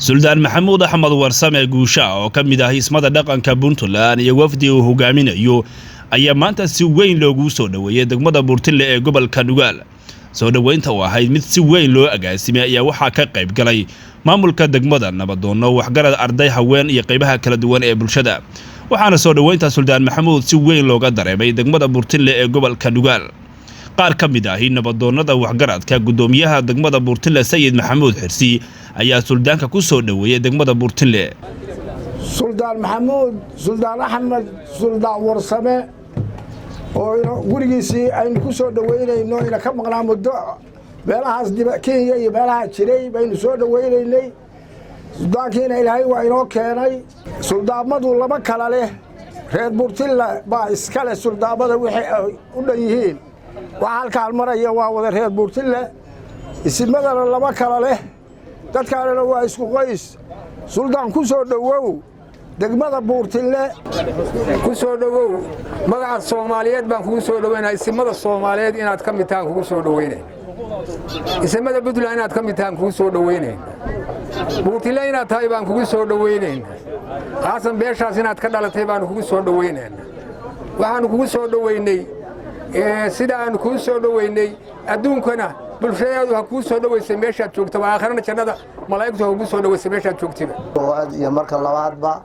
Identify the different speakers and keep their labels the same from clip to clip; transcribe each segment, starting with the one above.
Speaker 1: Suldaan Maxamuud Axmed Warsame Guusha oo ka mid ah ismada dhaqanka Puntland iyo wafdi uu hogaaminayo ayaa maanta si weyn loogu soo dhaweeyay degmada Buurtile ee gobolka Nugaal. Soo dhaweynta oo ahayd mid si weyn loo agaasimay ayaa waxaa ka qayb galay maamulka degmada, nabadoono, waxgarad, arday, haween iyo qaybaha kala duwan ee bulshada. Waxaana soo dhaweynta Suldaan Maxamuud si weyn looga dareemay degmada Buurtile ee gobolka Nugaal. qaar ka mid ah nabadoonada waxgaradka gudoomiyaha degmada Buurtile Sayid Maxamuud Xirsi ayaa suldaanka ku soo dhaweeyay degmada Buurtile.
Speaker 2: Suldaan Maxamuud, Suldaan Axmed, Suldaan Warsame oo gurigiisii aynu ku soo dhaweynayno ina ka maqnaa muddo meelahaas Kenya iyo meelaha jiray baynu soo dhaweynaynay. Suldaankiina Ilaahay waa inoo keenay. Suldaamadu laba kala leh, reer Buurtile baa iska leh suldaamada wixii ay u dhan yihiin. waxa halkaan maraya waa wada reer Buurtile, ismadana laba kala leh, dadkaana waa isku qoys. Suldaan ku soo dhawow degmada Buurtile,
Speaker 3: ku soo dhawow magaca Soomaaliyeed baan kugu soo dhaweynaa. Ismada Soomaaliyeed inaad ka mid tahay kugu soo dhaweynaa, ismada Puntland inaad ka mid tahay kugu soo dhaweynaa, Buurtile inaad tahay baan kugu soo dhaweynaa, qaasan beeshaas inaad ka dhalatay baan kugu soo dhaweynaa. waxaan kugu soo dhaweynay sida aan ku soo dhaweynay adduunkana bulshada ha ku soo dhaweysay meesha joogta waa aakhirana jannada malaa'igtu ha ku soo dhaweysay meesha joogtida.
Speaker 4: iyo marka labaadba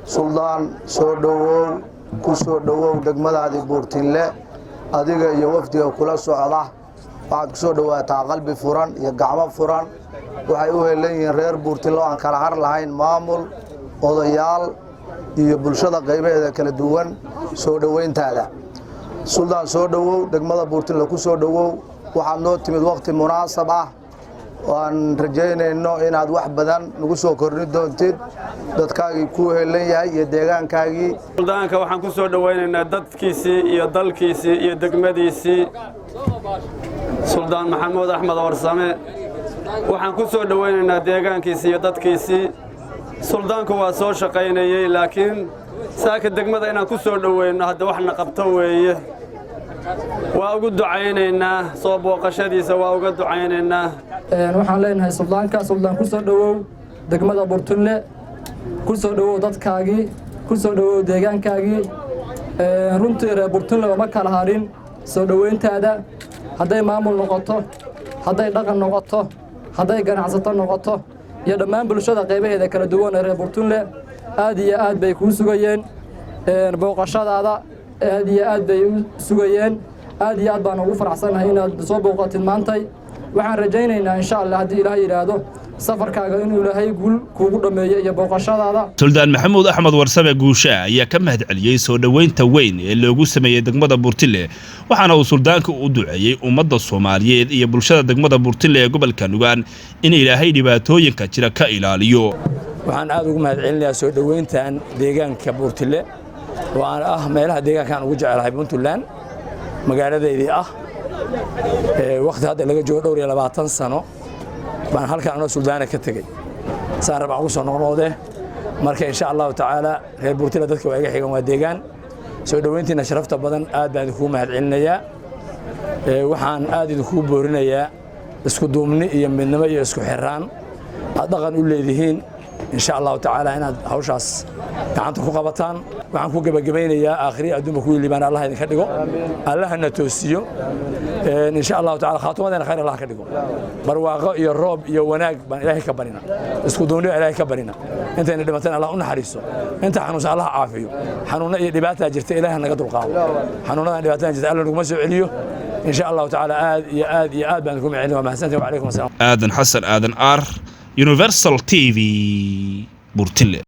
Speaker 4: Suldaan soo dhawow ku soo dhawow degmadaadi Buurtile, adiga iyo wafdiga kula socda waxaad ku soo dhawaataa qalbi furan iyo gacmo furan. waxay u helayeen reer Buurtile aan kala har lahayn maamul, odayaal iyo bulshada qaybaheeda kala duwan soo dhaweyntaada. Suldaan soo dhawow degmada Buurtile ku soo dhawow. waxaad noo timid waqti munaasab ah waan rajaynayno inaad wax badan nagu soo kordhin doontid, dadkaagii ku helan yahay iyo deegaankaagii.
Speaker 5: Suldaanka waxaan ku soo dhaweynaynaa dadkiisii iyo dalkiisii iyo degmadiisii. Suldaan Maxamuud Axmed Warsame waxaan ku soo dhaweynaynaa deegaankiisii iyo dadkiisii. Suldaanku waa soo shaqaynayay laakiin saaka degmada inaan ku soo dhaweyno hadda waxna qabto weeye. waa ugu ducaynaynaa soo booqashadiisa waa uga ducaynaynaa.
Speaker 6: waxaan leenahay suldaanka Suldaan ku soo dhawow degmada Buurtile, ku soo dhawow dadkaagii, ku soo dhawow deegaankaagii. runtii reer Buurtile ma kala harin soo dhaweyntaada, hadday maamul noqoto, hadday dhaqan noqoto, hadday ganacsato noqoto iyo dhammaan bulshada qaybaheeda kala duwan ee reer Buurtile aad iyo aad bay ku sugayeen booqashadaada. aad iyo aad bay u sugayeen. aad iyo aad baan ugu faraxsanahay inaad soo booqatid maantay. waxaan rajaynaynaa insha Allah haddii Ilaahay yiraahdo safarkaaga inuu Ilaahay guul kuugu dhameeyo iyo booqashadaada.
Speaker 1: Suldaan Maxamuud Axmed Warsame Guusha ayaa ka mahadceliyay soo dhaweynta weyn ee loogu sameeyay degmada Buurtile, waxaana uu suldaanku u duceeyay ummadda Soomaaliyeed iyo bulshada degmada Buurtile ee gobolka Nugaal in Ilaahay dhibaatooyinka jira ka ilaaliyo.
Speaker 7: waxaan aad ugu mahadcelinayaa soo dhaweyntan deegaanka Buurtile waan meelaha deegaankan ugu jecelahay Puntland magaaladeedii ah. waqti hadda laga joogo dhowr iyo 20 sano baan halkan anoo suldaana ka tagay saan rabaa ugu soo noqnoode. marka insha Allah taala reer Buurtile dadka waa iga xigan waa deegaan. soo dhaweyntiina sharafta badan aad baan idinku mahadcelinayaa. waxaan aad idinku boorinayaa isku duubni iyo midnimo iyo isku xiraan aad dhaqan u leedihiin insha Allah taala inaad hawshaas gacanta ku qabataan. waxaan ku gabagabeynayaa aakhiri adduunka ku liibaan Allah idinka dhigo, Allahna toosiyo insha Allah taala khaatumadeena khayr Allah ka dhigo. barwaaqo iyo roob iyo wanaag baan Ilaahay ka barina, isku duubni Ilaahay ka barina. intayna dhimataan Allah u naxariiso, inta xanuunsan Allah caafiyo, xanuuna iyo dhibaato jirta Ilaahay naga dulqaado, xanuunada dhibaatada jirta Allah nagu soo celiyo insha Allah taala. aad iyo aad baan ku macilinaa. mahadsantahay. wa alaykum asalaam.
Speaker 1: Aadan Xasan Aadan Ar, Universal TV, Buurtile.